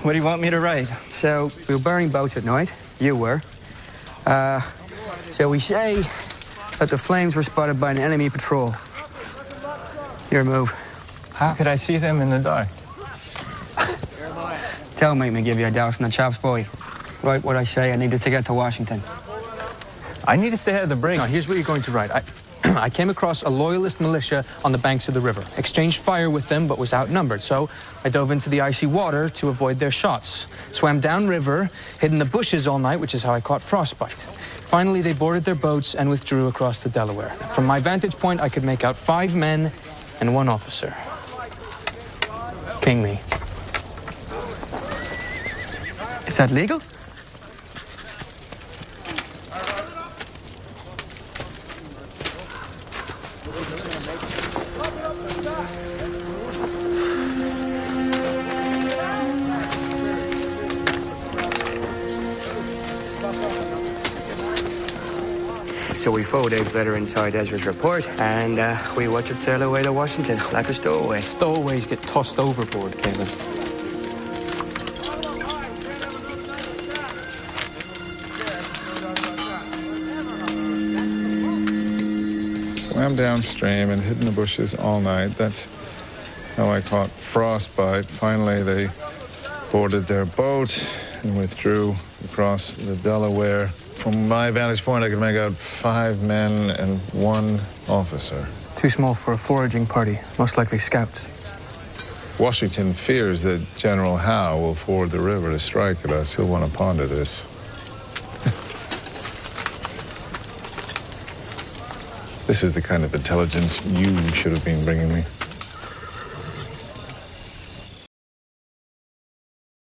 What do you want me to write? So, we were burning boats at night. You were. So we say that the flames were spotted by an enemy patrol. Your move. How could I see them in the dark? Don't make me give you a douse on the chops, boy. Write what I say. I needed to get to Washington. I need to stay ahead of the brig. Now, here's what you're going to write. I came across a loyalist militia on the banks of the river. Exchanged fire with them, but was outnumbered. So I dove into the icy water to avoid their shots. Swam downriver, hid in the bushes all night, which is how I caught frostbite. Finally, they boarded their boats and withdrew across the Delaware. From my vantage point, I could make out 5 men and 1 officer. King me. Is that legal? So we fold Dave's letter inside Ezra's report, and we watch it sail away to Washington like a stowaway. Stowaways get tossed overboard, Caleb. Swam downstream and hid in the bushes all night. That's how I caught frostbite. Finally, they boarded their boat and withdrew across the Delaware. From my vantage point, I could make out 5 men and 1 officer. Too small for a foraging party, most likely scouts. Washington fears that General Howe will ford the river to strike at us. He'll want to ponder this. This is the kind of intelligence you should have been bringing me.